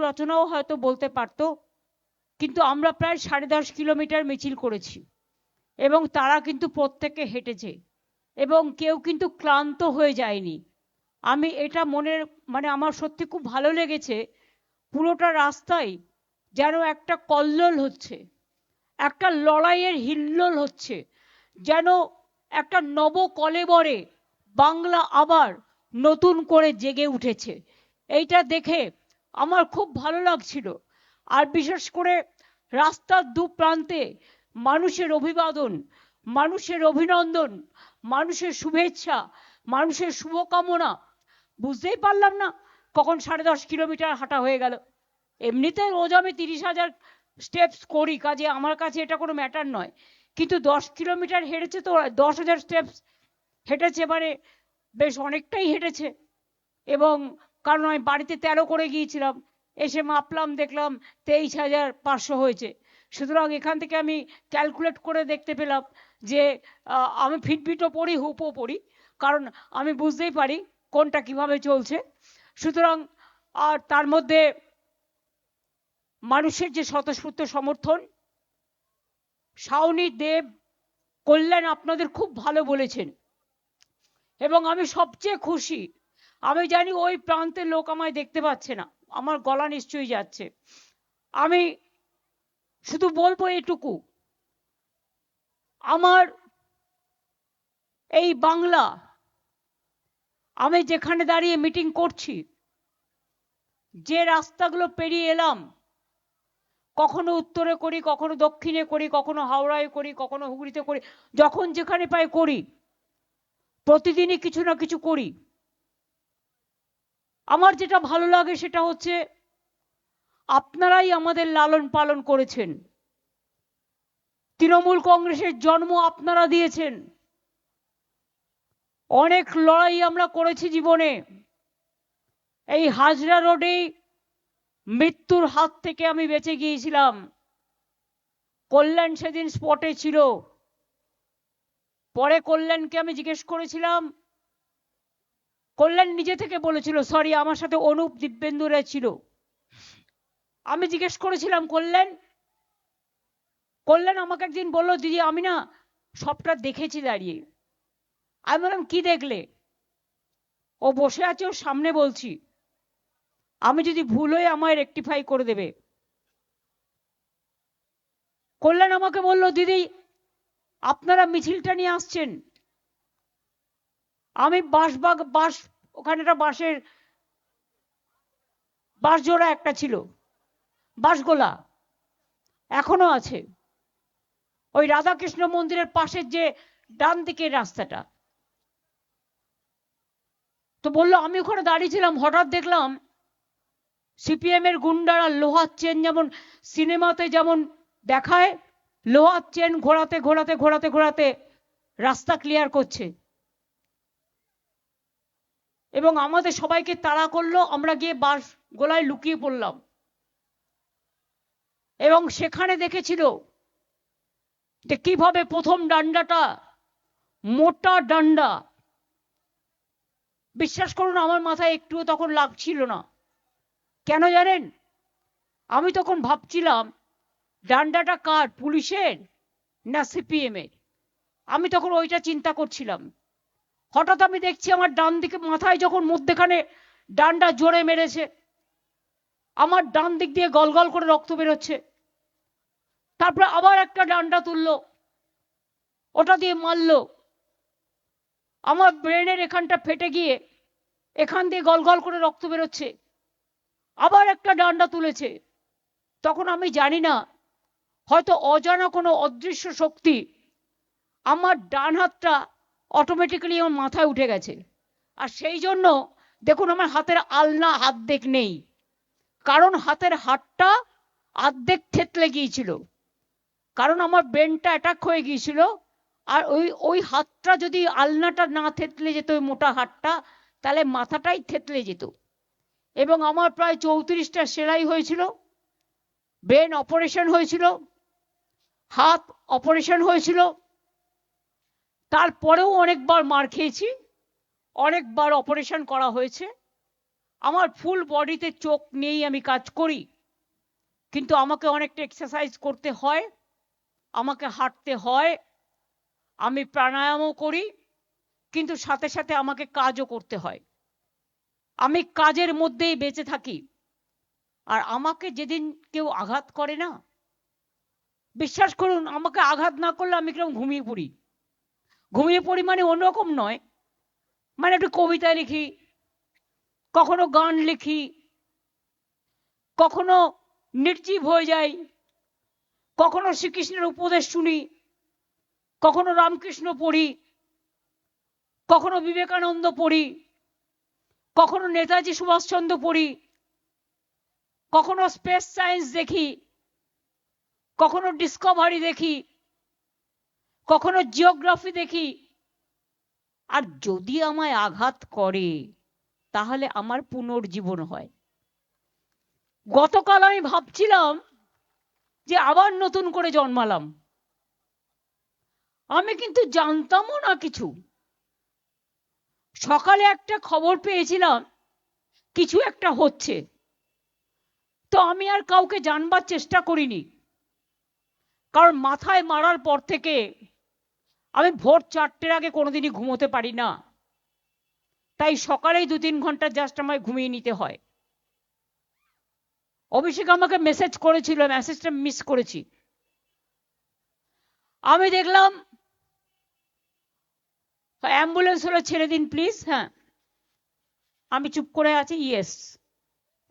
রচনাও হয়তো বলতে পারতো, কিন্তু আমরা প্রায় 10.5 কিলোমিটার মিছিল করেছি এবং তারা কিন্তু প্রত্যেকে হেঁটেছে এবং কেউ কিন্তু ক্লান্ত হয়ে যায়নি। আমি এটা মানে আমার সত্যি খুব ভালো লেগেছে। পুরোটা রাস্তায় যেন একটা কল্লোল হচ্ছে, একটা লড়াইয়ের হিল্লোল হচ্ছে, যেন একটা নব কলেবরে বাংলা আবার নতুন করে জেগে উঠেছে। এইটা দেখে আমার খুব ভালো লাগছিল। আর বিশেষ করে রাস্তার দু প্রান্তে মানুষের অভিবাদন, মানুষের অভিনন্দন, মানুষের শুভেচ্ছা, মানুষের শুভকামনা, বুঝতেই পারলাম না কখন 10.5 কিলোমিটার হাঁটা হয়ে গেল। এমনিতে রোজ আমি 30,000 স্টেপস করি, কাজে আমার কাছে এটা কোনো ম্যাটার নয়, কিন্তু 10 কিলোমিটার হেঁটেছে তো 10,000 স্টেপস হেঁটেছে, মানে বেশ অনেকটাই হেঁটেছে। এবং কারণ আমি বাড়িতে 13 করে গিয়েছিলাম, এসে মাপলাম, দেখলাম 23,500 হয়েছে। সুতরাং এখান থেকে আমি ক্যালকুলেট করে দেখতে পেলাম যে আমি ফিটবিটও পড়ি, হুপও পড়ি, কারণ আমি বুঝতেই পারি কোনটা কিভাবে চলছে। সুতরাং আর তার মধ্যে মানুষের যে স্বতঃস্ফূর্ত সমর্থন, শাওনি, দেব, কল্যাণ আপনাদের খুব ভালো বলেছেন এবং আমি সবচেয়ে খুশি। আমি জানি ওই প্রান্তের লোক আমায় দেখতে পাচ্ছে না, আমার গলা নিশ্চয়ই যাচ্ছে। আমি শুধু বলবো এটুকু, আমার এই বাংলা, আমি যেখানে দাঁড়িয়ে মিটিং করছি, যে রাস্তাগুলো পেরিয়ে এলাম, কখনো উত্তরে করি, কখনো দক্ষিণে করি, কখনো হাওড়ায় করি, কখনো হুগলিতে করি, যখন যেখানে পাই করি, প্রতিদিনই কিছু না কিছু করি। আমার যেটা ভালো লাগে সেটা হচ্ছে আপনারাই আমাদের লালন পালন করেছেন, তৃণমূল কংগ্রেসের জন্ম আপনারা দিয়েছেন, অনেক লড়াই আমরা করেছি জীবনে। এই হাজরা রোডেই মৃত্যুর হাত থেকে আমি বেঁচে গিয়েছিলাম। কল্যাণ সেদিন স্পটে ছিল। পরে কল্যাণকে আমি জিজ্ঞেস করেছিলাম, কল্যাণ নিজে থেকে বলেছিল, সরি আমার সাথে অনুপ দিব্যেন্দুরা ছিল। আমি জিজ্ঞেস করেছিলাম কল্যাণ আমাকে একদিন বললো, দিদি আমি না সবটা দেখেছি দাঁড়িয়ে। আমি বললাম কি দেখলে? ও বসে আছে, ওর সামনে বলছি, আমি যদি ভুল হয়ে আমায় রেকটিফাই করে দেবে। কল্যাণ আমাকে বলল, দিদি আপনারা মিছিলটা নিয়ে আসছেন, আমি বাস ওখানে একটা বাঁশ জোড়া একটা ছিল, বাঁশগোলা এখনো আছে, ওই রাধাকৃষ্ণ মন্দিরের পাশের যে ডান দিকের রাস্তাটা। তো বললো, আমি ওখানে দাঁড়িয়েছিলাম, হঠাৎ দেখলাম সিপিএম এর গুন্ডারা লোহার চেন, যেমন সিনেমাতে যেমন দেখায়, লোহার চেন ঘোরাতে ঘোরাতে ঘোরাতে ঘোরাতে রাস্তা ক্লিয়ার করছে এবং আমাদের সবাইকে তাড়া করলো। আমরা গিয়ে বাস গোলায় লুকিয়ে পড়লাম এবং সেখানে দেখেছিল যে কিভাবে প্রথম ডান্ডাটা, মোটা ডান্ডা, বিশ্বাস করুন আমার মাথায় একটুও তখন লাগছিল না। কেন জানেন? আমি তখন ভাবছিলাম ডান্ডাটা কার, পুলিশের না সিপিএম এর? আমি তখন ওইটা চিন্তা করছিলাম। হঠাৎ আমি দেখছি আমার ডান দিকে মাথায় যখন মধ্যেখানে ডান্ডা জোরে মেরেছে, আমার ডান দিক দিয়ে গলগল করে রক্ত বেরোচ্ছে। তারপরে আবার একটা ডান্ডা তুললো, ওটা দিয়ে মারলো, আমার ব্রেনের এখানটা ফেটে গিয়ে এখান দিয়ে গলগল করে রক্ত বেরোচ্ছে। আবার একটা ডান্ডা তুলেছে। তখন আমি জানি না, হয়তো অজানা কোনো অদৃশ্য শক্তি আমার ডান হাতটা অটোমেটিক্যালি আমার মাথায় উঠে গেছে। আর সেই জন্য দেখুন আমার হাতের আলনা অর্ধেক নেই, কারণ হাতের হাড়টা অর্ধেক থেতলে গিয়েছিল, কারণ আমার ব্রেনটা অ্যাটাক হয়ে গিয়েছিল। আর ওই হাতটা যদি আলনাটা না থেতলে যেত, ওই মোটা হাতটা, তাহলে মাথাটাই থেতলে যেত। এবং আমার প্রায় 34টা সেলাই হয়েছিল, ব্রেন অপারেশন হয়েছিল, হাত অপারেশন হয়েছিল। তারপরেও অনেকবার মার খেয়েছি, অনেকবার অপারেশন করা হয়েছে। আমার ফুল বডিতে চোখ নেই, আমি কাজ করি, কিন্তু আমাকে অনেকটা এক্সারসাইজ করতে হয়, আমাকে হাঁটতে হয়, আমি প্রাণায়ামও করি, কিন্তু সাথে সাথে আমাকে কাজও করতে হয়। আমি কাজের মধ্যেই বেঁচে থাকি। আর আমাকে যেদিন কেউ আঘাত করে না, বিশ্বাস করুন, আমাকে আঘাত না করলে আমি কিরকম ঘুমিয়ে পড়ি। ঘুমিয়ে পড়ি মানে অন্যরকম নয়, মানে একটু কবিতা লিখি, কখনো গান লিখি, কখনো নির্জীব হয়ে যাই, কখনো শ্রীকৃষ্ণের উপদেশ শুনি, কখনো রামকৃষ্ণ পড়ি, কখনো বিবেকানন্দ পড়ি, কখনো নেতাজি সুভাষচন্দ্র পড়ি, কখনো স্পেস সায়েন্স দেখি, কখনো ডিসকভারি দেখি, কখনো জিওগ্রাফি দেখি। আর যদি আমায় আঘাত করে তাহলে আমার পুনর্জীবন হয়। গতকাল আমি ভাবছিলাম যে আবার নতুন করে জন্মালাম। আমি কিন্তু জানতামও না কিছু। সকালে একটা খবর পেয়েছিলাম কিছু একটা হচ্ছে, তো আমি আর কাউকে জানবার চেষ্টা করিনি, কারণ মাথায় মারার পর থেকে আমি ভোর 4টের আগে কোনোদিনই ঘুমোতে পারি না। তাই সকালেই 2-3 ঘন্টা জাস্ট আমায় ঘুমিয়ে নিতে হয়। অভিষেক আমাকে মেসেজ করেছিল, মেসেজটা মিস করেছি। আমি দেখলাম অ্যাম্বুলেন্স হলে ছেড়ে দিন প্লিজ। হ্যাঁ, আমি চুপ করে আছি। ইয়েস,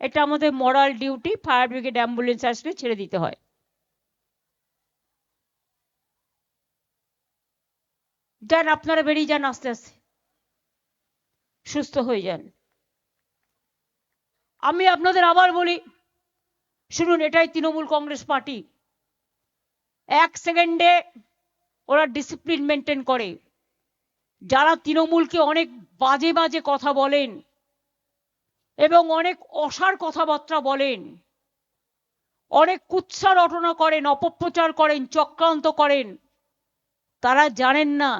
এটা আমাদের মরাল ডিউটি, ফায়ার ব্রিগেড অ্যাম্বুলেন্স আসলে ছেড়ে দিতে হয়। যান, আপনারা বেরিয়ে যান, আস্তে আস্তে সুস্থ হয়ে যান। আমি আপনাদের আবার বলি, শুনুন, এটাই তৃণমূল কংগ্রেস পার্টি। 1 সেকেন্ডে ওরা ডিসিপ্লিন মেনটেন করে। যারা তৃণমূলকে অনেক বাজে বাজে কথা বলেন এবং অনেক অসার কথাবার্তা বলেন, অনেক কুৎসা রটনা করেন, অপপ্রচার করেন, চক্রান্ত করেন, তারা জানেন না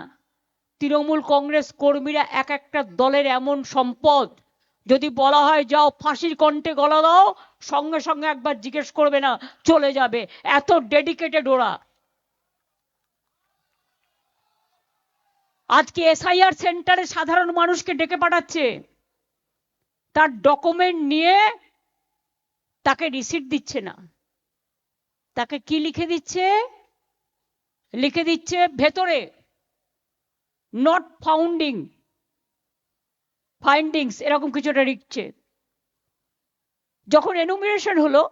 তৃণমূল কংগ্রেস কর্মীরা এক একটা দলের এমন সম্পদ, যদি বলা হয় যাও ফাঁসির কণ্ঠে গলা দাও, সঙ্গে সঙ্গে একবার জিজ্ঞেস করবে না, চলে যাবে। এত ডেডিকেটেড ওরা। আজকে এসআইআর সেন্টারে সাধারণ মানুষকে ডেকে পাঠাচ্ছে, তার ডকুমেন্ট নিয়ে তাকে রিসিট দিচ্ছে না, তাকে কি লিখে দিচ্ছে? লিখে দিচ্ছে ভেতরে নট ফাইন্ডিংস, এরকম কিছুটা লিখছে। যখন এনুমিনেশন হলো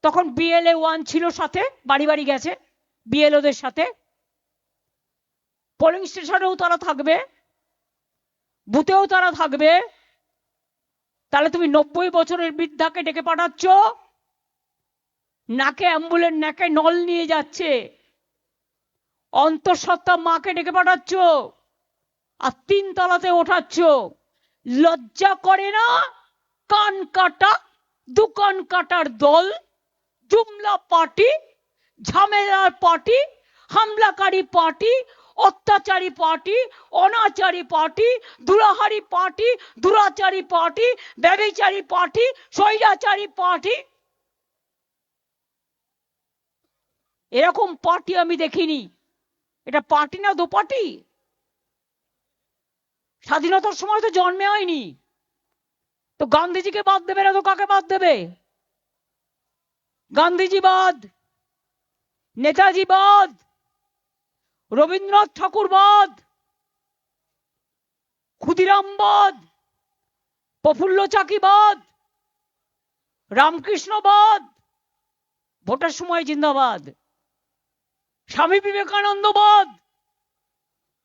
তখন BLA 1 ছিল সাথে, বাড়ি বাড়ি গেছে বিএলওদের সাথে। পোলিং স্টেশনেও তারা থাকবে, বুথেও তারা থাকবে। তাহলে তুমি 90 বছরের বৃদ্ধাকে ডেকে পাঠাচ্ছ, নাকে অ্যাম্বুলেন্স, নাকে নল নিয়ে যাচ্ছে, অন্তঃসত্ত্বা মাকে ডেকে পাঠাচ্ছ, আর 3 তলাতে ওঠাচ্ছ। লজ্জা করে না? কান কাটা, দোকান কাটার দল, জুমলা পার্টি, ঝামেলার পার্টি, হামলাকারী পার্টি, অত্যাচারী পার্টি, অনাচারী পার্টি, দুরাহারি পার্টি, দুরাচারী পার্টি, ব্যভিচারী পার্টি, স্বৈরাচারী পার্টি। এরকম পার্টি আমি দেখিনি। এটা পার্টি না দোপার্টি? স্বাধীনতার সময় তো জন্মে হয়নি, তো গান্ধীজিকে বাদ দেবে না তো কাকে বাদ দেবে? গান্ধীজি বাদ, নেতাজি বাদ, রবীন্দ্রনাথ ঠাকুর বাদ, ক্ষুদিরাম বাদ, প্রফুল্ল চাকি বাদ, রামকৃষ্ণ বাদ, ভোটের সময় জিন্দাবাদ, স্বামী বিবেকানন্দ বাদ,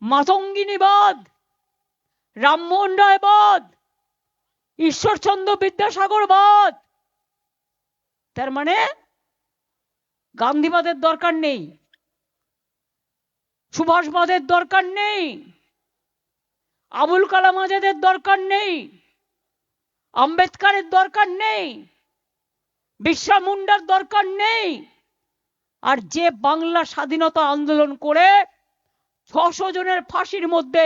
মাতঙ্গিনী বাদ, রামমোহন রায় বাদ, ঈশ্বরচন্দ্র বিদ্যাসাগর বাদ। তার মানে গান্ধীবাদের দরকার নেই, সুভাষবাদের দরকার নেই, আবুল কালাম আজাদের দরকার নেই, আম্বেদকরের দরকার নেই, বিরসা মুন্ডার দরকার নেই। আর যে বাংলা স্বাধীনতা আন্দোলন করে 600 জনের ফাঁসির মধ্যে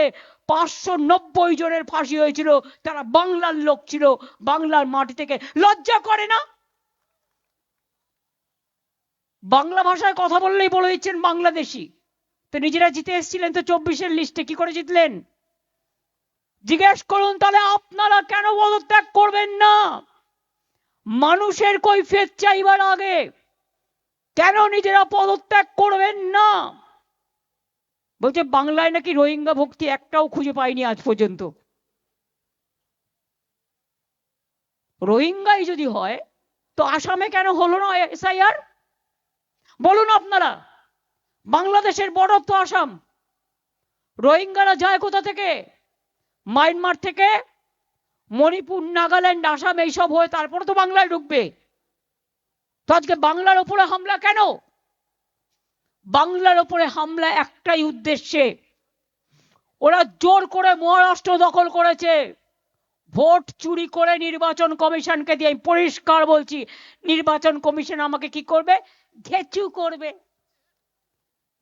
590 জনের ফাঁসি হয়েছিল, তারা বাংলার লোক ছিল, বাংলার মাটি থেকে। লজ্জা করে না? বাংলা ভাষায় কথা বললেই বলে দিচ্ছেন বাংলাদেশি। তো নিজেরা জিতে এসেছিলেন তো 24-এর লিস্টে, কি করে জিতলেন? জিজ্ঞেস করুন তাহলে আপনারা কেন পদত্যাগ করবেন না? মানুষের কৈফিয়ত চাইবার আগে কেন নিজেরা পদত্যাগ করবেন না? বলছে বাংলায় নাকি রোহিঙ্গা ভক্তি একটাও খুঁজে পাইনি আজ পর্যন্ত। রোহিঙ্গাই যদি হয় তো আসামে কেন হলো না এসআইআর? বলুন আপনারা। বাংলাদেশের বর্ডার তো আসাম। রোহিঙ্গারা যায় কোথা থেকে? মায়ানমার থেকে, মণিপুর, নাগাল্যান্ড, আসাম এইসব হয়ে তারপরে তো বাংলায় ঢুকবে। তো আজকে বাংলার উপরে হামলা কেন? বাংলার উপরে হামলা একটাই উদ্দেশ্যে, ওরা জোর করে মহারাষ্ট্র দখল করেছে, ভোট চুরি করে নির্বাচন কমিশনকে দিয়ে। পরিষ্কার বলছি, নির্বাচন কমিশন আমাকে কি করবে? ঘেচু করবে।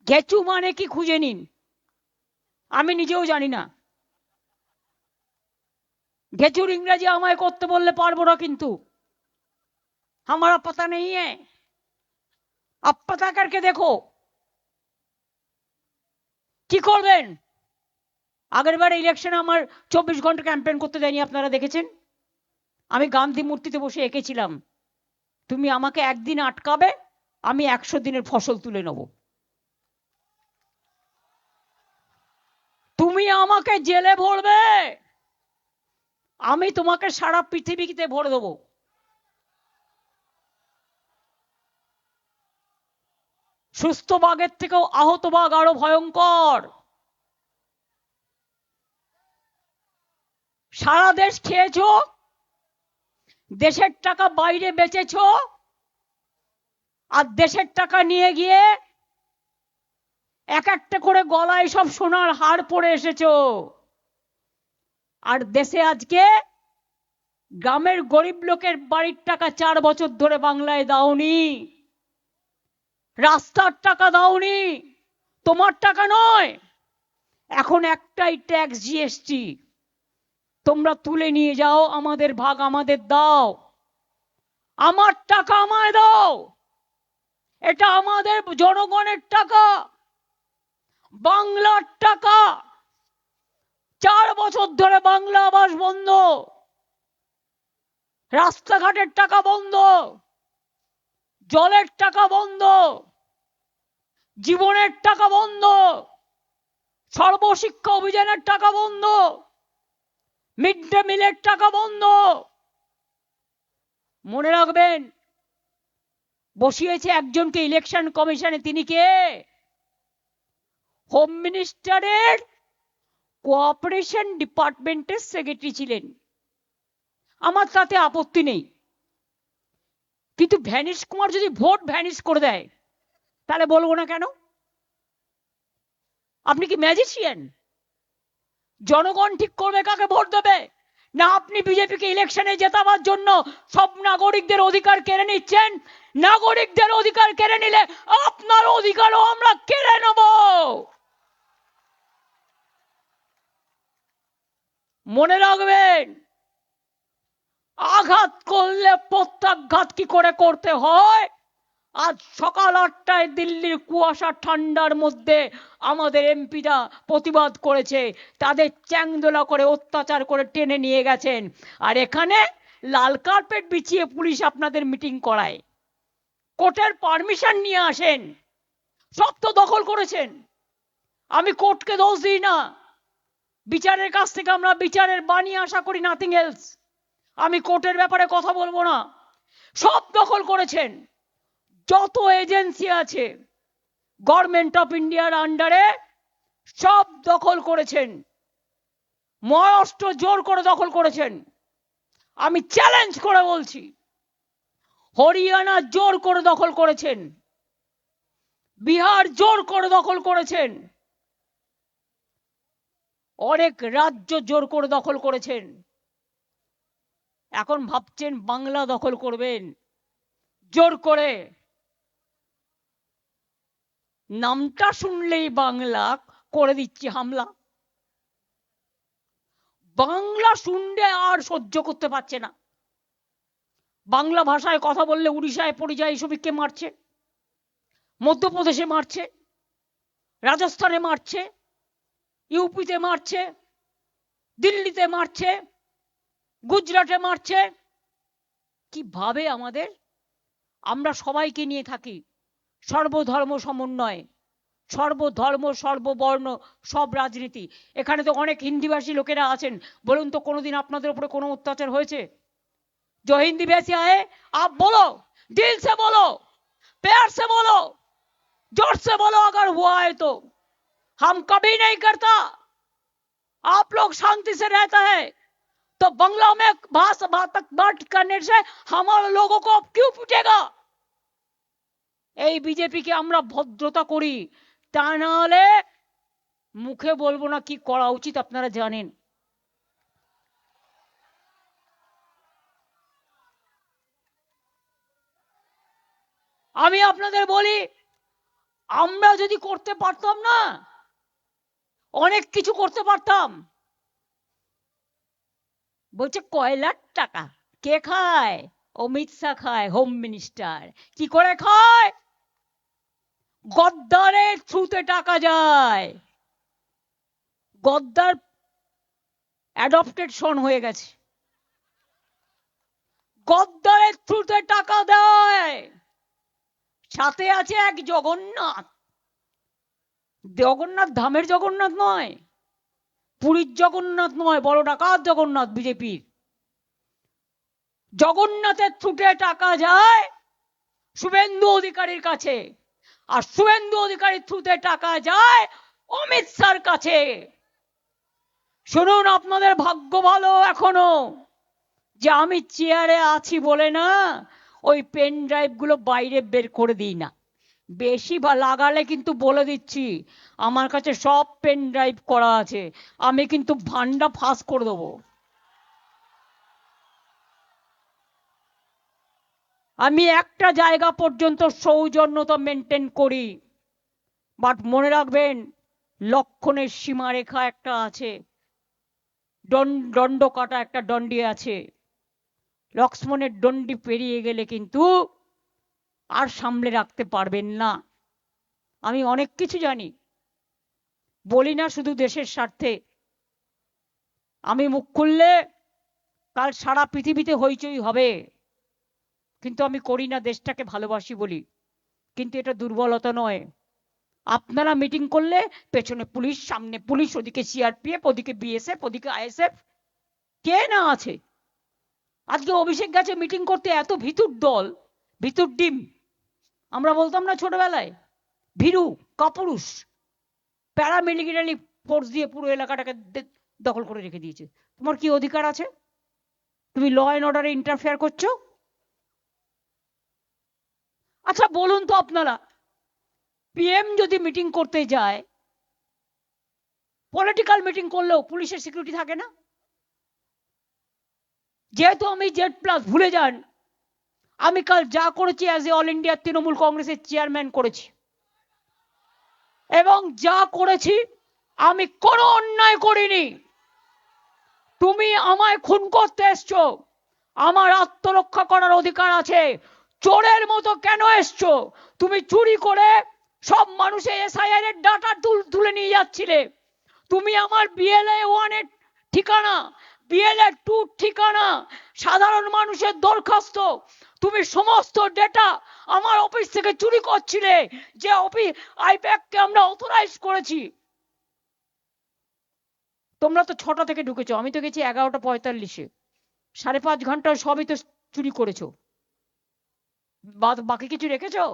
ঘেচু মানে কি খুঁজে নিন, আমি নিজেও জানি না। ঘেচুর ইংরেজি আমায় করতে বললে পারবো না, কিন্তু हमारा पता नहीं है, आप पता करके देखो। কি করবেন? আগের বার ইলেকশনে আমার 24 ঘন্টা ক্যাম্পেইন করতে দেয়নি, আপনারা দেখেছেন। আমি গান্ধী মূর্তিতে বসে এঁকেছিলাম, তুমি আমাকে একদিন আটকাবে, আমি 100 দিনের ফসল তুলে নেব। তুমি আমাকে জেলে ভরবে, আমি তোমাকে সারা পৃথিবীতে ভরে দেবো। সুস্থ বাঘের থেকেও আহত বাঘ আরো ভয়ঙ্কর। সারা দেশ খেয়েছো, দেশের টাকা বাইরে বেচেছো, আর দেশের টাকা নিয়ে গিয়ে এক একটা করে গলায় সব সোনার হার পরে এসেছো। আর দেশে আজকে গ্রামের গরিব লোকের বাড়ির টাকা 4 বছর ধরে বাংলায় দাওনি, রাস্তার টাকা দাওনি, তোমার টাকা নয়। এখন একটাই ট্যাক্স, জিএসটি, তোমরা তুলে নিয়ে যাও, আমাদের ভাগ আমাদের দাও, আমার টাকা আমায় দাও। এটা আমাদের জনগণের টাকা, বাংলার টাকা। 4 বছর ধরে বাংলা আবাস বন্ধ, রাস্তাঘাটের টাকা বন্ধ, জলের টাকা বন্ধ, জীবনের টাকা বন্ধ, সর্বশিক্ষা অভিযানের টাকা বন্ধ, মিড ডে মিলের টাকা বন্ধ। মনে রাখবেন, বসিয়েছে একজনকে ইলেকশন কমিশনে, তিনি কে? হোম মিনিস্টারের কোঅপারেশন ডিপার্টমেন্টের সেক্রেটারি ছিলেন। আমার তাতে আপত্তি নেই, কিন্তু ভ্যানিশ কুমার যদি ভোট ভ্যানিশ করে দেয় তাহলে বলবো না কেন? আপনি কি ম্যাজিশিয়ান? জনগণ ঠিক করবে কাকে ভোট দেবে, না আপনি বিজেপিকে ইলেকশনে জেতাবার জন্য সব নাগরিকদের অধিকার কেড়ে নিচ্ছেন? নাগরিকদের অধিকার কেড়ে নিলে আপনার অধিকারও আমরা কেড়ে নেব। মনে রাখবেন, আঘাত করলে প্রত্যাঘাত কি করে করতে হয়। আজ সকাল 8টায় দিল্লির কুয়াশা ঠান্ডার মধ্যে আমাদের এমপিরা প্রতিবাদ করেছে, তাদের চ্যাংদোলা করে অত্যাচার করে টেনে নিয়ে গেছেন, আর এখানে লাল কার্পেট বিছিয়ে পুলিশ আপনাদের মিটিং করায়। কোর্টের পারমিশন নিয়ে আসেন, সব তো দখল করেছেন। আমি কোর্টকে দোষ দিই না, বিচারের কাছ থেকে আমরা বিচারের বাণী আশা করি, নাথিং এলস। আমি কোর্টের ব্যাপারে কথা বলবো না, সব দখল করেছেন। যত এজেন্সি আছে গভর্নমেন্ট অফ ইন্ডিয়ার আন্ডারে সব দখল করেছেন। মহারাষ্ট্র জোর করে দখল করেছেন, আমি চ্যালেঞ্জ করে বলছি। হরিয়ানা জোর করে দখল করেছেন, বিহার জোর করে দখল করেছেন, অনেক রাজ্য জোর করে দখল করেছেন। এখন ভাবছেন বাংলা দখল করবেন জোর করে। নামটা শুনলেই বাংলা, করে দিচ্ছি হামলা। বাংলা শুনলে আর সহ্য করতে পারছে না। বাংলা ভাষায় কথা বললে উড়িষ্যায় পরিযায়ী শ্রমিককে মারছে, মধ্যপ্রদেশে মারছে, রাজস্থানে মারছে, ইউপিতে মারছে, দিল্লিতে মারছে, গুজরাটে মারছে। কিভাবে আমাদের, আমরা সবাইকে নিয়ে থাকি, সর্বধর্ম সমন্বয়, সর্বধর্ম সর্ববর্ণ সব রাজনীতি। এখানে তো অনেক হিন্দিভাষী লোকেরা আছেন, বলুন তো কোনোদিন আপনাদের উপরে কোনো অত্যাচার হয়েছে? जो हिंदी वैसे आए आप बोलो, दिल से बोलो, प्यार से बोलो, जोर से बोलो अगर हुआ है तो। हम कभी नहीं करता। आप लोग शांति से रहता है तो बंगला में भाषा बात करने से हमारे लोगों को क्यों पूछेगा? এই বিজেপিকে আমরা ভদ্রতা করি, তা না হলে মুখে বলবো না কি করা উচিত আপনারা জানেন। আমি আপনাদের বলি, আমরা যদি করতে পারতাম না, অনেক কিছু করতে পারতাম। বলছে কয়লার টাকা কে খায়? অমিত শাহ খায়, হোম মিনিস্টার। কি করে খায়? গদ্দারের থ্রুতে টাকা যায়। গদ্দার অ্যাডপ্টেড সন হয়ে গেছে, গদ্দারের থ্রুতে টাকা দেয়। সাথে আছে এক জগন্নাথ। জগন্নাথ ধামের জগন্নাথ নয়, পুরীর জগন্নাথ নয়, বড় ডাকাত জগন্নাথ বিজেপির। জগন্নাথের থ্রুতে টাকা যায় শুভেন্দু অধিকারীর কাছে, আর শুভেন্দু অধিকারীর থ্রুতে টাকা যায় অমিত শাহর কাছে। শুনুন, আপনাদের ভাগ্য ভালো এখনো যে আমি চেয়ারে আছি বলে না ওই পেন ড্রাইভ গুলো বাইরে বের করে দিই না। বেশি লাগালে কিন্তু বলে দিচ্ছি, আমার কাছে সব পেন ড্রাইভ করা আছে, আমি কিন্তু ভান্ডা ফাঁস করে দেবো। আমি একটা জায়গা পর্যন্ত সৌজন্যতা মেনটেন করি, বাট মনে রাখবেন লক্ষণের সীমারেখা একটা আছে, দণ্ড কাটা একটা দণ্ডি আছে। লক্ষ্মণের দণ্ডি পেরিয়ে গেলে কিন্তু আর সামলে রাখতে পারবেন না। আমি অনেক কিছু জানি, বলি না শুধু দেশের স্বার্থে। আমি মুখ খুললে কাল সারা পৃথিবীতে হইচই হবে, কিন্তু আমি করি না, দেশটাকে ভালোবাসি বলি। কিন্তু এটা দুর্বলতা নয়। আপনারা মিটিং করলে পেছনে পুলিশ, সামনে পুলিশ, ওদিকে সিআরপিএফ, ওদিকে বিএসএফ, ওদিকে আইএসএফ, কে না আছে। আজকে অভিষেক গেছে মিটিং করতে, এত ভিতুর দল, ভিতুর ডিম। আমরা বলতাম না ছোটবেলায়, ভীরু কাপুরুষ। প্যারামিলিটারি ফোর্স দিয়ে পুরো এলাকাটাকে দখল করে রেখে দিয়েছে। তোমার কি অধিকার আছে? তুমি ল অ্যান্ড অর্ডারে ইন্টারফেয়ার করছো? আচ্ছা বলুন তো আপনারা, পিএম যদি মিটিং করতে যায়, পলিটিক্যাল মিটিং করলেও পুলিশের সিকিউরিটি থাকে না? যেহেতু আমি জেড প্লাস, ভুলে যান আমি কাল যা করেছি as a all India Trinamool কংগ্রেসের চেয়ারম্যান করেছি, এবং যা করেছি আমি কোনো অন্যায় করিনি। তুমি আমায় খুন করতে এসছো, আমার আত্মরক্ষা করার অধিকার আছে। চোরের মতো কেন এসছো? তুমি চুরি করে সব মানুষের এসআইআর এর ডাটা তুলে নিয়ে যাচ্ছিলে। তুমি আমার বিএলএ 1 এর ঠিকানা, বিএলএ 2 ঠিকানা, সাধারণ মানুষের দরখাস্ত, তুমি সমস্ত ডেটা আমার অফিস থেকে চুরি করছিলে, যে অফিস আইপ্যাককে আমরা অথরাইজ করেছি। তোমরা তো 6টা থেকে ঢুকেছো, আমি তো গেছি 11:45-এ। 5.5 ঘন্টা সবই তো চুরি করেছো, বাকি কিছু রেখেছো?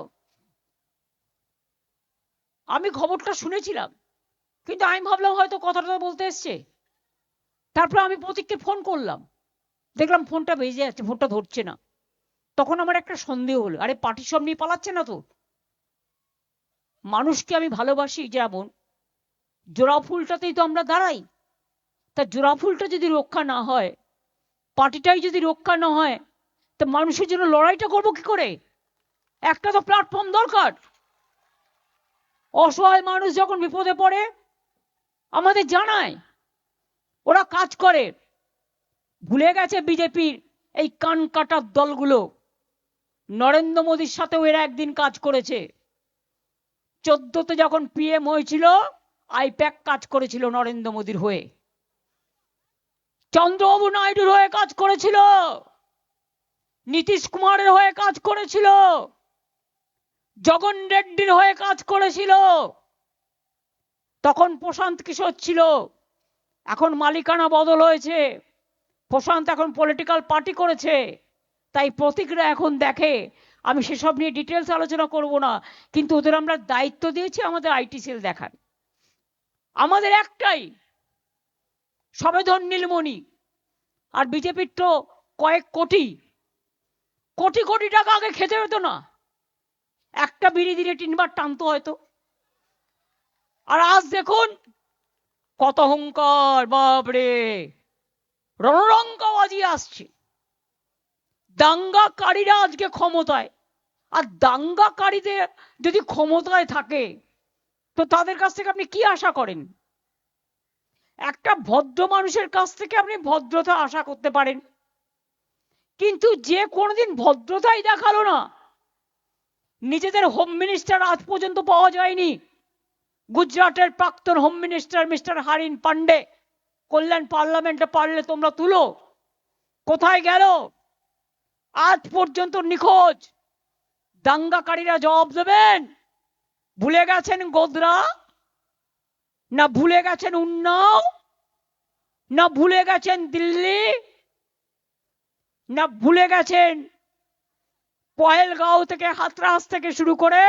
আমি খবরটা শুনেছিলাম, কিন্তু আমি ভাবলাম হয়তো কথাটা বলতে এসছে। তারপর আমি প্রতীককে ফোন করলাম, দেখলাম ফোনটা বেজে যাচ্ছে, ফোনটা ধরছে না। তখন আমার একটা সন্দেহ হলো, আরে পার্টি সব নিয়ে পালাচ্ছে না তো? মানুষকে আমি ভালোবাসি যেমন, জোড়া ফুলটাতেই তো আমরা দাঁড়াই। তা জোড়া ফুলটা যদি রক্ষা না হয়, পার্টিটাই যদি রক্ষা না হয়, তো মানুষের জন্য লড়াইটা করবো কি করে? একটা তো প্ল্যাটফর্ম দরকার। অসহায় মানুষ যখন বিপদে পড়ে, আমাদের জানায়, ওরা কাজ করে। ভুলে গেছে বিজেপির এই কান কাটার দলগুলো, নরেন্দ্র মোদীর সাথেও এরা একদিন কাজ করেছে। 14তে যখন পিএম হয়েছিল, আইপ্যাক কাজ করেছিল নরেন্দ্র মোদীর হয়ে, চন্দ্রবাবু নাইডুর হয়ে কাজ করেছিল, নীতিশ কুমারের হয়ে কাজ করেছিল, জগন রেড্ডির হয়ে কাজ করেছিল। তখন প্রশান্ত কিশোর ছিল, এখন মালিকানা বদল হয়েছে, প্রশান্ত এখন পলিটিক্যাল পার্টি করেছে, তাই প্রতীকরা এখন দেখে। আমি সেসব নিয়ে ডিটেলস আলোচনা করব না, কিন্তু ওদের আমরা দায়িত্ব দিয়েছি আমাদের আইটি সেল দেখার। আমাদের একটাই, সবেধন নীলমণি। আর বিজেপির তো কয়েক কোটি কোটি কোটি টাকা আগে খেতে হতো না, একটা বিড়ি দিলে 3 বার টানতো হয়তো। আর আজ দেখুন কত অহংকার, বাপরে, রণরঙ্গবাজি আসছে। দাঙ্গাকারীরা আজকে ক্ষমতায়, আর দাঙ্গাকারীদের যদি ক্ষমতায় থাকে তো তাদের কাছ থেকে আপনি কি আশা করেন? একটা ভদ্র মানুষের কাছ থেকে আপনি ভদ্রতা আশা করতে পারেন, কিন্তু যে কোনোদিন ভদ্রতাই দেখালো না, নিজেদের হোম মিনিস্টার আজ পর্যন্ত পাওয়া যায়নি। গুজরাটের প্রাক্তন হোম মিনিস্টার মিস্টার হারিন পান্ডে, কল্যাণ পার্লামেন্টে পারলে তোমরা তুলো, কোথায় গেল? আজ পর্যন্ত নিখোঁজ। দাঙ্গাকারীরা জবাব দেবেন। ভুলে গেছেন গোধরা, না ভুলে গেছেন উন্নাও, না ভুলে গেছেন দিল্লি, না ভুলে গেছেন পহেলগাঁও থেকে হাতরাস থেকে শুরু করে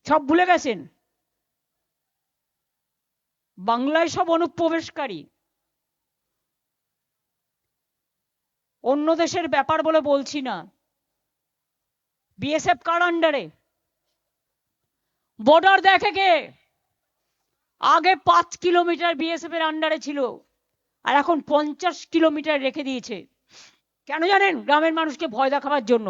সব ভুলে গেছেন? বাংলায় সব অনুপ্রবেশকারী। অন্য দেশের ব্যাপার বলে বলছি না। বিএসএফ কার আন্ডারে? বর্ডার দেখে কে? আগে 5 কিলোমিটার বিএসএফ এর আন্ডারে ছিল, আর এখন 50 কিলোমিটার রেখে দিয়েছে। কেন জানেন? গ্রামের মানুষকে ভয় দেখাবার জন্য।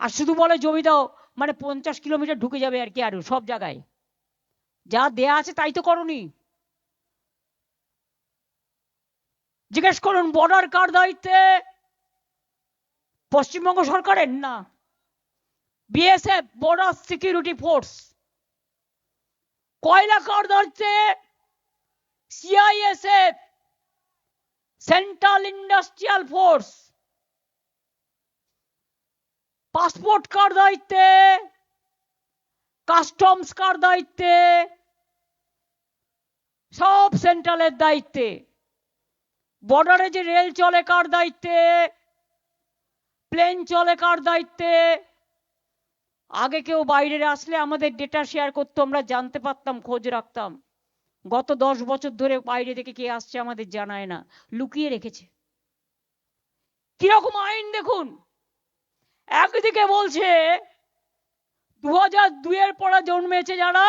আর শুধু বলে জমি দাও, মানে 50 কিলোমিটার ঢুকে যাবে আর কি, আরো সব জায়গায় যা দেয়া আছে তাই তো করনি। জিজ্ঞেস করুন বর্ডার কার দায়িত্বে? পশ্চিমবঙ্গ সরকারের না, বিএসএফ, বর্ডার সিকিউরিটি ফোর্স। কয়লা কার দায়িত্বে? CISF, central industrial force. Passport কার দায়িত্বে? কাস্টমস কার দায়িত্বে? সব সেন্ট্রালের দায়িত্বে। বর্ডারে যে রেল চলে কার দায়িত্বে? প্লেন চলে কার দায়িত্বে? আগে কেউ বাইরে আসলে আমাদের ডেটা শেয়ার করতো, আমরা জানতে পারতাম, খোঁজ রাখতাম। গত 10 বছর ধরে বাইরে থেকে কে আসছে আমাদের জানায় না, লুকিয়ে রেখেছে। কিরকম আইন দেখুন। একদিকে বলছে 2002 পরে জন্মেছে যারা,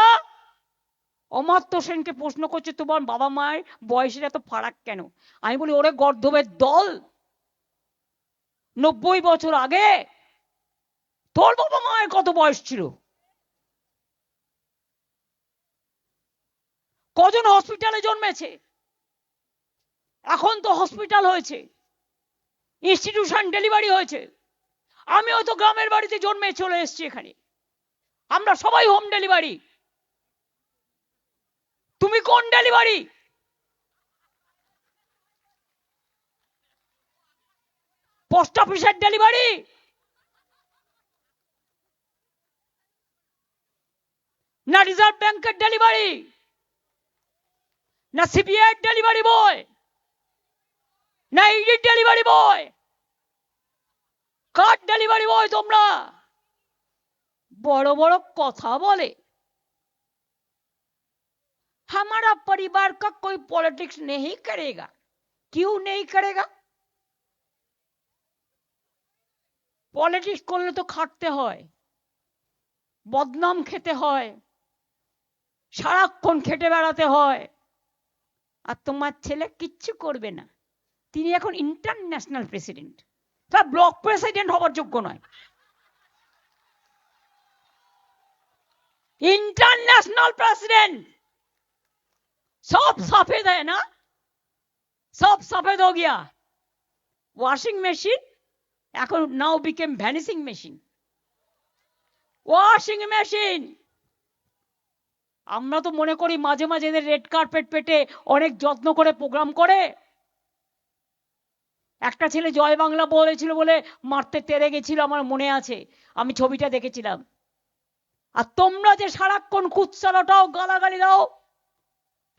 অমাত্য সেনকে প্রশ্ন করছে তোমার বাবা মায়ের বয়সের এত ফারাক কেন? আমি বলি ওরে গর্ধবের দল, 90 বছর আগে তোর বাবা মায়ের কত বয়স ছিল? কজন হসপিটালে জন্মেছে? এখন তো হসপিটাল হয়েছে, ইনস্টিটিউশন ডেলিভারি হয়েছে। আমিও তো গ্রামের বাড়িতে জন্মে চলে এসেছি এখানে, আমরা সবাই হোম ডেলিভারি। তুমি কোন ডেলিভারি? পোস্ট অফিসের ডেলিভারি, না রিজার্ভ ব্যাংকের ডেলিভারি, না সিবিআই ডেলিভারি বয়, না ইডি ডেলিভারি বয়? কার ডেলিভারি বয় তোমরা? বড় বড় কথা বলে। हमारा परिवार का कोई पॉलिटिक्स नहीं करेगा। क्यों नहीं करेगा? পলিটিক্স করলে তো খাটতে হয়, বদনাম খেতে হয়, সারাক্ষণ খেটে বেড়াতে হয়। আর তোমার ছেলে কিচ্ছু করবে না, তিনি এখন ইন্টারন্যাশনাল প্রেসিডেন্ট, তার ব্লক প্রেসিডেন্ট হবার যোগ্য নয়। इंटरनेशनल प्रेसिडेंट, सब सफेद है ना, सब सफेद हो गया। वॉशिंग मशीन এখন now became vanishing machine. Washing machine. আমরা তো মনে করি মাঝে মাঝে এদের রেড কার্পেট পেটে অনেক যত্ন করে প্রোগ্রাম করে। একটা ছেলে জয় বাংলা বলেছিল বলে মারতে তেড়ে গেছিল, আমার মনে আছে, আমি ছবিটা দেখেছিলাম। আর তোমরা যে সারাক্ষণ কুৎসারটাও গালাগালি দাও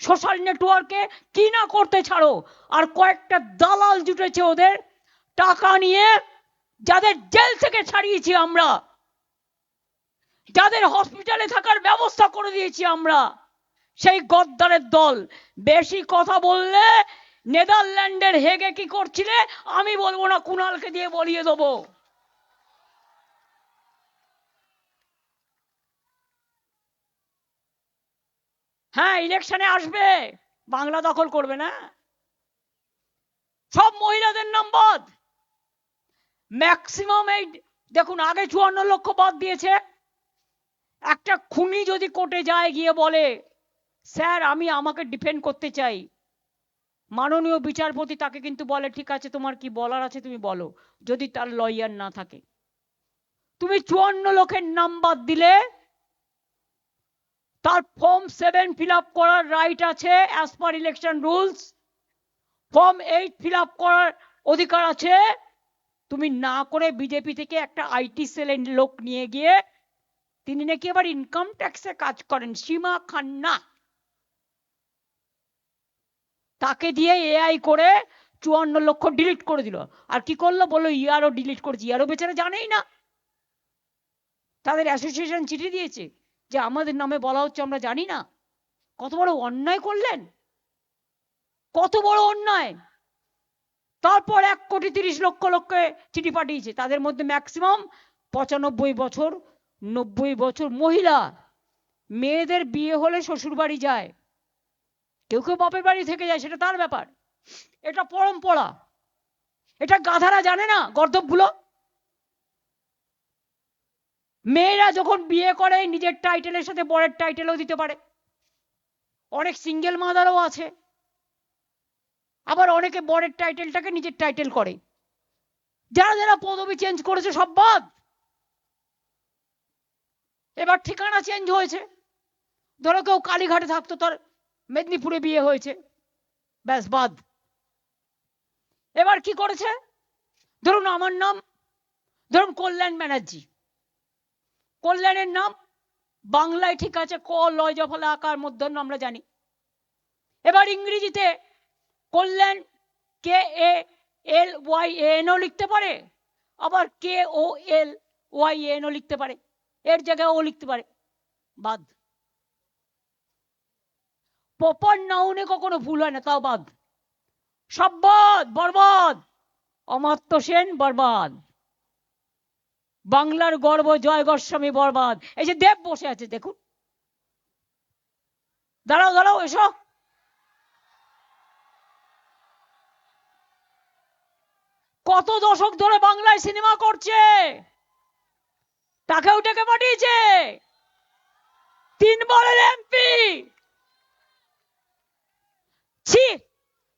সোশ্যাল নেটওয়ার্কে, কি না করতে ছাড়ো। আর কয়েকটা দালাল জুটেছে ওদের টাকা নিয়ে, যাদের জেল থেকে ছাড়িয়েছি আমরা, যাদের হসপিটালে থাকার ব্যবস্থা করে দিয়েছি আমরা, সেই গদ্দারের দল। বেশি কথা বললে নেদারল্যান্ডের হেগে কি করছিলে আমি বলবো না, কুণালকে দিয়ে বলিয়ে দেবো। হ্যাঁ, ইলেকশনে আসবে, বাংলা দখল করবে না। সব মহিলাদের নাম বাদ, ম্যাক্সিমাম। এই দেখুন, আগে 54 লক্ষ বাদ দিয়েছে। একটা খুনি যদি কোর্টে যায়, গিয়ে বলে স্যার আমি আমাকে ডিফেন্ড করতে চাই, মাননীয় বিচারপতি তাকে কিন্তু বলে ঠিক আছে তোমার কি বলার আছে তুমি বলো, যদি তার লয়ার না থাকে। তুমি 54 লক্ষের নাম বাদ দিলে, তার ফর্ম 7 ফিল আপ করার রাইট আছে as per election rules, form 8 fill up করার অধিকার আছে। তুমি না করে বিজেপি থেকে একটা আইটি সেলের লোক নিয়ে গিয়ে, তিনি নাকি আবার ইনকাম ট্যাক্সে কাজ করেন, সীমা খান্না, তাকে দিয়ে এআই করে 54 লক্ষ ডিলিট করে দিল। আর কি করলো বললো ইয়ারও ডিলিট করেছি। ইয়ারও বেচারা জানেই না, তাদের অ্যাসোসিয়েশন চিঠি দিয়েছে যে আমাদের নামে বলা হচ্ছে আমরা জানি না। কত বড় অন্যায় করলেন, কত বড় অন্যায়। তারপর 1,30,00,000 চিঠি পাঠিয়েছে, তাদের মধ্যে ম্যাক্সিমাম 95 বছর 90 বছর মহিলা। মেয়েদের বিয়ে হলে শ্বশুর বাড়ি যায়, কেউ কেউ বাপের বাড়ি থেকে যায়, সেটা তার ব্যাপার, এটা পরম্পরা। এটা গাধারা জানে না, গর্দভগুলো। মেয়েরা যখন বিয়ে করে নিজের টাইটেলের সাথে বরের টাইটেলও দিতে পারে। অনেক সিঙ্গেল মাদারও আছে, আবার অনেকে বরের টাইটেলটাকে নিজের টাইটেল করে। যারা যারা পদবি চেঞ্জ করেছে সব বাদ। এবার ঠিকানা চেঞ্জ হয়েছে, ধরো কেউ কালীঘাটে থাকতো, তার মেদিনীপুরে বিয়ে হয়েছে, ব্যাস বাদ। এবার কি করেছে, ধরুন আমার নাম, ধরুন কল্যাণ ব্যানার্জি, কল্যাণের নাম বাংলায় ঠিক আছে, ক লয় জফলা আকার মূর্ধন্য আমরা জানি। এবার ইংরেজিতে কল্যাণ KALYANও লিখতে পারে, আবার KOLYANও লিখতে পারে, এর জায়গায় ও লিখতে পারে, বাদ। প্রপার নাউনে কখনো ভুল হয় না, তাও বাদ, সব বাদ, বরবাদ। অমাত্য সেন বরবাদ, বাংলার গর্ব জয় গোস্বামী বরবাদ। এই যে দেব বসে আছে দেখুন, দাঁড়াও দাঁড়াও এসো, কত দশক ধরে বাংলায় সিনেমা করছে, তাকেও ডেকে পাঠিয়েছে, 3 বারের এমপি। ছি,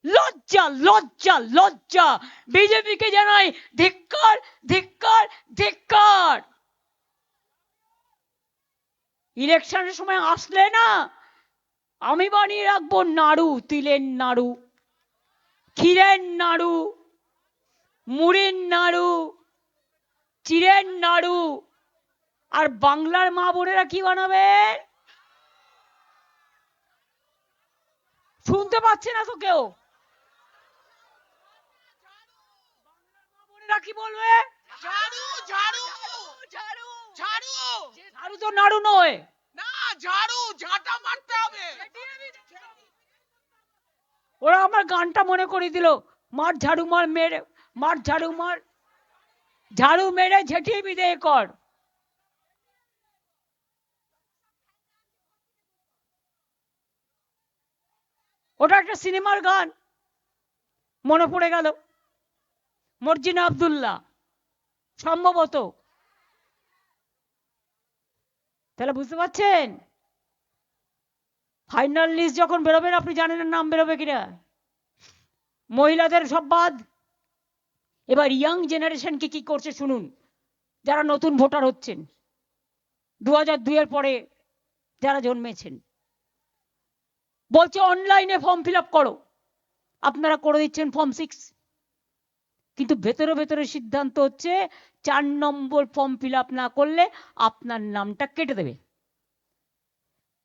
লজ্জা লজ্জা লজ্জা। বিজেপিকে জানাই ধিক্কার ধিক্কার ধিক্কার। ইলেকশনের সময় আসলে না, আমি বানিয়ে রাখবো নাড়ু, তিলের নাড়ু, ক্ষীরের নাড়ু, মুড়ির নাড়ু, চিড়ের নাড়ু। আর বাংলার মা বোনেরা কি বানাবে শুনতে পাচ্ছে না তো কেউ? বোনেরা কি বলবে? ঝাড়ু ঝাড়ু ঝাড়ু ঝাড়ু ঝাড়ু তো নাড়ু নয়, না, ঝাড়ু ঝাঁটা মারতে হবে। ওরা আমার গানটা মনে করে দিল, মার ঝাড়ু মার মেরে, মার ঝাড়ু মার, ঝাড়ু মেরে ঝেঁটিয়ে বিদেয় কর। ওটা একটা সিনেমার গান, মনে পড়ে গেল, মর্জিনা আব্দুল্লাহ সম্ভবত। তাহলে বুঝতে পারছেন, ফাইনাল লিস্ট যখন বেরোবেন আপনি জানেন না নাম বেরোবে কিনা। মহিলাদের সব বাদ, এবার ইয়াং জেনারেশনকে কি করছে শুনুন, যারা নতুন ভোটার হচ্ছেন 2002 পরে যারা জন্মেছেন, বলছে অনলাইনে ফর্ম ফিল আপ করো, আপনারা করে দিচ্ছেন ফর্ম 6, কিন্তু ভেতরে ভেতরে সিদ্ধান্ত হচ্ছে 4 নম্বর ফর্ম ফিল আপ না করলে আপনার নামটা কেটে দেবে।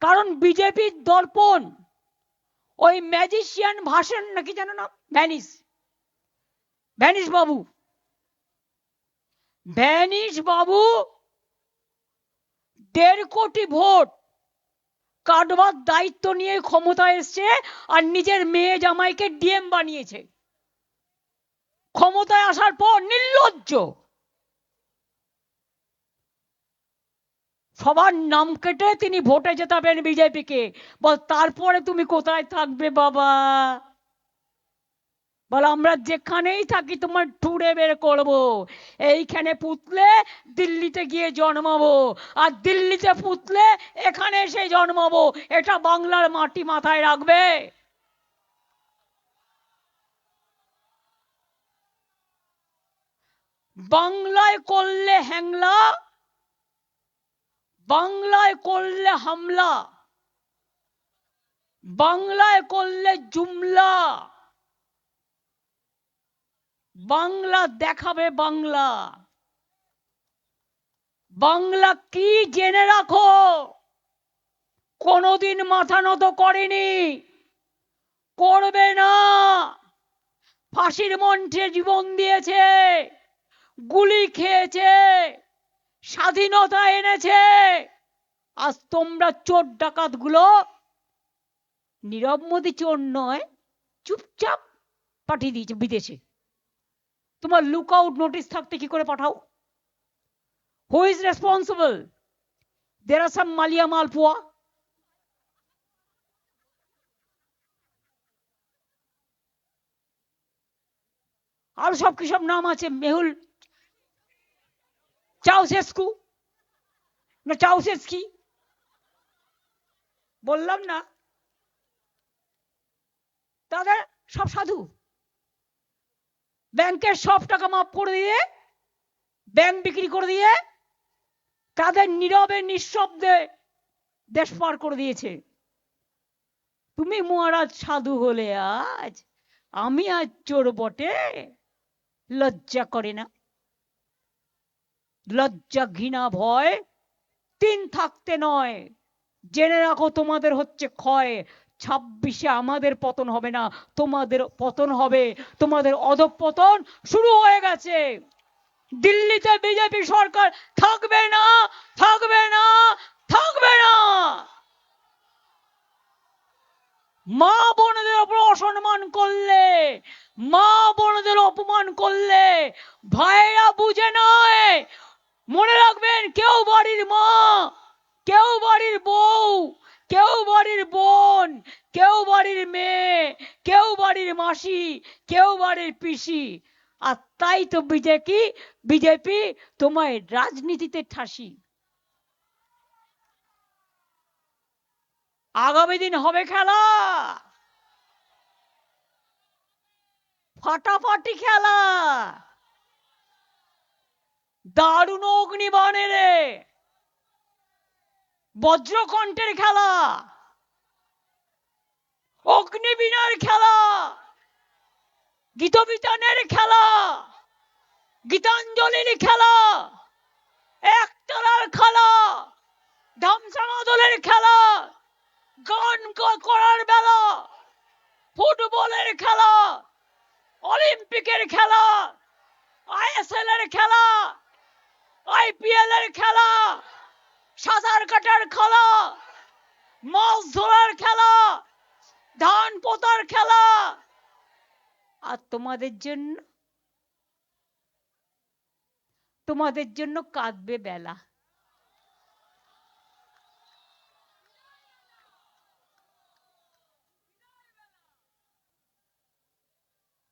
কারণ বিজেপির দর্পণ, ওই ম্যাজিশিয়ান ভাষণ নাকি জানো না, ভ্যানিশ বাবু, ভ্যানিশ বাবু 1.5 কোটি ভোট কাটবার দায়িত্ব নিয়ে ক্ষমতায় এসছে, আর নিজের মেয়ে জামাইকে ডিএম বানিয়েছে। ক্ষমতায় আসার পর নির্লজ্জ, সবার নাম কেটে তিনি ভোটে জেতাবেন বিজেপিকে। বল তারপরে তুমি কোথায় থাকবে বাবা? বল আমরা যেখানেই থাকি তোমার টুরে বের করবো, এইখানে পুতলে দিল্লিতে গিয়ে জন্মাবো, আর দিল্লিতে পুতলে এখানে এসে জন্মাবো। এটা বাংলার মাটি, মাথায় রাখবে। বাংলায় করলে হ্যাংলা, বাংলায় করলে হামলা, বাংলায় করলে জুমলা, বাংলা দেখাবে বাংলা। বাংলা কি জেনে রাখো, কোনোদিন মাথা নত করেনি, করবে না। ফাঁসির মঞ্চে জীবন দিয়েছে, গুলি খেয়েছে, স্বাধীনতা এনেছে। আজ তোমরা চোর ডাকাত গুলো, নীরব মোদী চোর নয়, চুপচাপ পাঠিয়ে দিয়েছে বিদেশে। তোমার লুক আউট নোটিশ থাকতে কি করে পাঠাও? Who is responsible? There are some Mallya malpua. আর সব কি সব নাম আছে, মেহুল চাউসেস্কু না চাউসেস্কি, বললাম না, তাদের সব সাধু। ব্যাংকের সব টাকা মাফ করে দিয়ে, ব্যাংক বিক্রি করে দিয়ে, তাদের নীরবে নিঃশব্দে দেশ পার করে দিয়েছে। তুমি মহারাজ সাধু হলে আজ, আমি আজ চোর বটে, লজ্জা করে না? লজ্জা ঘৃণা ভয় 3 থাকতে নয়, জেনে রাখো তোমাদের হচ্ছে ক্ষয়। 26-এ আমাদের পতন হবে না, তোমাদের পতন হবে। তোমাদের অধঃপতন শুরু হয়ে গেছে। দিল্লিতে বিজেপি সরকার থাকবে না, থাকবে না, থাকবে না। মা বোনদের উপর অসম্মান করলে, মা বোনদের অপমান করলে ভাইরা বুঝে নয়। মনে রাখবেন, কেউ বাড়ির মা, কেউ বাড়ির বউ, কেউ বাড়ির বোন, কেউ বাড়ির মেয়ে, কেউ বাড়ির মাসি, কেউ বাড়ির পিসি। আর তাই তো বিজেপি তোমায় রাজনীতিতে ঠাসি। আগামী দিন হবে খেলা, ফাটাফাটি খেলা, দারুণ অগ্নিবাণের বজ্রকণ্ঠের খেলা, অগ্নিবীণার খেলা, গীতবিতানের খেলা, গীতাঞ্জলির খেলা, একতলার খেলা, ধামসামাদলের খেলা, গান করার বেলা, ফুটবলের খেলা, অলিম্পিকের খেলা, আইএসএল এর খেলা, আইপিএল এর খেলা, সাঁতার কাটার খেলা, মাছ ধরার খেলা, ধান পোতার খেলা। আর তোমাদের জন্য কাঁদবে বেলা।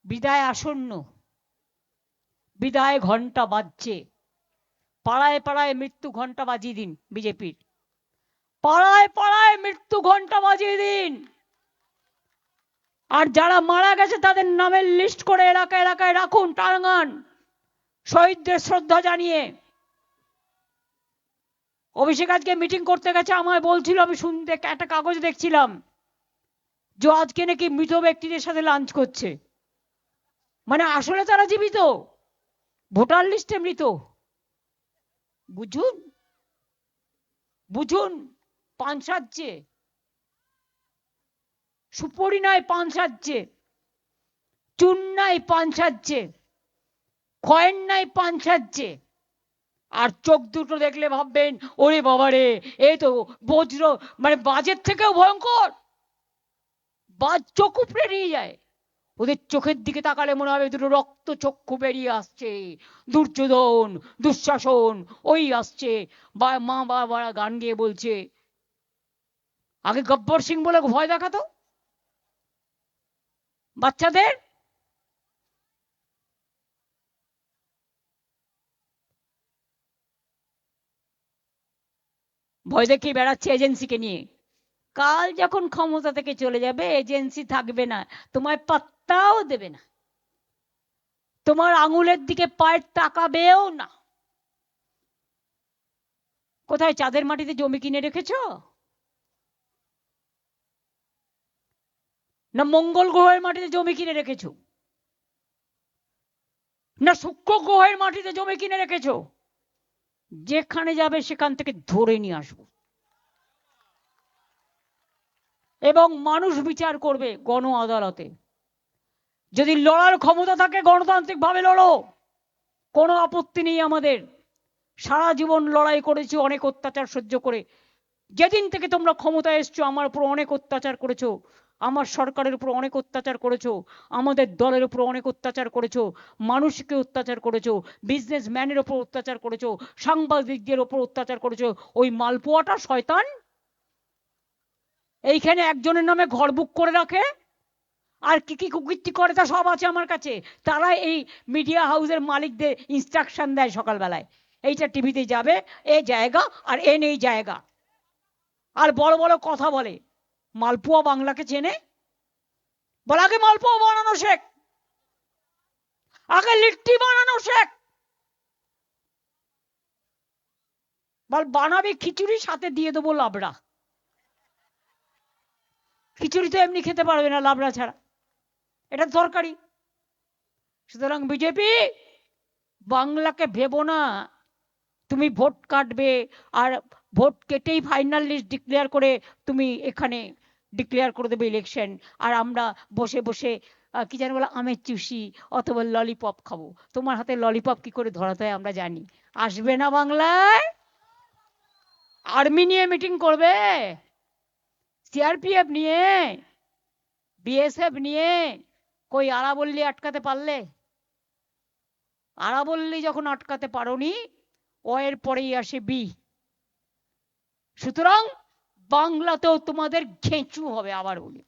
বিদায় আসন্ন, বিদায় ঘন্টা বাজছে। পাড়ায় পাড়ায় মৃত্যু ঘন্টা বাজিয়ে দিন বিজেপির। পাড়ায় পাড়ায় মৃত্যু ঘন্টা বাজিয়ে দিন। আর যারা মারা গেছে তাদের নামের লিস্ট করে এলাকায় এলাকায় রাখুন, টাঙান, শহীদদের শ্রদ্ধা জানিয়ে। অভিষেক আজকে মিটিং করতে গেছে, আমায় বলছিল, আমি শুনতে একটা কাগজ দেখছিলাম যে আজকে নাকি মৃত ব্যক্তিদের সাথে লাঞ্চ করছে। মানে আসলে তারা জীবিত, ভোটার লিস্টে মৃত। বুঝুন বুঝুন, পান সাজছে, সুপরি নাই পান সাজছে, চুন নাই পান সাজছে, খয়ের নাই পান সাজছে। আর চোখ দুটো দেখলে ভাববেন ওরে বাবারে, এই তো বজ্র, মানে বাজের থেকেও ভয়ঙ্কর। বাজ চোখ উপড়ে নিয়ে যায়। ওদের চোখের দিকে তাকালে মনে হবে দুটো রক্ত চক্ষু বেরিয়ে আসছে। দুর্যোধন, দুঃশাসন ওই আসছে। বা মা বাবারা গান গিয়ে বলছে, আগে গব্বর সিং বলে ভয় দেখাতো বাচ্চাদের। ভয় দেখিয়ে বেড়াচ্ছে এজেন্সিকে নিয়ে। কাল যখন ক্ষমতা থেকে চলে যাবে, এজেন্সি থাকবে না, তোমায় পাত্তাও দেবে না, তোমার আঙুলের দিকে পায়ের তাকাবেও না। কোথায় চাঁদের মাটিতে জমি কিনে রেখেছো? না মঙ্গল গ্রহের মাটিতে জমি কিনে রেখেছো? না শুক্র গ্রহের মাটিতে জমি কিনে রেখেছো? যেখানে যাবে সেখান থেকে ধরে নিয়ে আসবো। এবং মানুষ বিচার করবে গণ আদালতে। যদি লড়ার ক্ষমতা থাকে গণতান্ত্রিক ভাবে লড়ো, কোনো আপত্তি নেই আমাদের। সারা জীবন লড়াই করেছি, অনেক অত্যাচার সহ্য করে। যেদিন থেকে তোমরা ক্ষমতায় এসছো আমার উপর অনেক অত্যাচার করেছো, আমার সরকারের উপর অনেক অত্যাচার করেছো, আমাদের দলের উপর অনেক অত্যাচার করেছো, মানুষকে অত্যাচার করেছো, বিজনেসম্যানের উপর অত্যাচার করেছো, সাংবাদিকদের উপর অত্যাচার করেছো। ওই মালপোয়াটা শয়তান এইখানে একজনের নামে ঘর বুক করে রাখে, আর কি কি কুকীর্তি করে তা সব আছে আমার কাছে। তারা এই মিডিয়া হাউসের মালিকদের ইনস্ট্রাকশন দেয় সকালবেলায়, এইটা টিভিতে যাবে, এই জায়গা আর এ নেই জায়গা। আর বড় বড় কথা বলে। মালপোয়া বাংলাকে চেনে? বল আগে মালপোয়া বানানো শেখ, আগে লিট্টি বানানো শেখ। বল বানাবি খিচুড়ি, সাথে দিয়ে দেবো লাবড়া। খিচুড়ি তো এমনি খেতে পারবে না লাবড়া ছাড়া, এটা দরকারি। সুতরাং বিজেপি, বাংলাকে ভেবো না তুমি ভোট কাটবে আর ভোট কেটেই ফাইনাল লিস্ট ডিক্লেয়ার করে তুমি এখানে ডিক্লেয়ার করে দেবে ইলেকশন, আর আমরা বসে বসে কি জানি বলে আমের চুষি অথবা ললিপপ খাবো। তোমার হাতে ললিপপ কি করে ধরাতে হয় আমরা জানি। আসবে না বাংলায়, আর্মি নিয়ে মিটিং করবে, সিআরপিএফ নিয়ে, বিএসএফ নিয়ে। কই আরাবল্লী আটকাতে পারলে? আরাবল্লী যখন আটকাতে পারোনি, ও এর পরেই আসে বি। সুতরাং বাংলাতেও তোমাদের ঘেঁচু হবে, আবার বলি।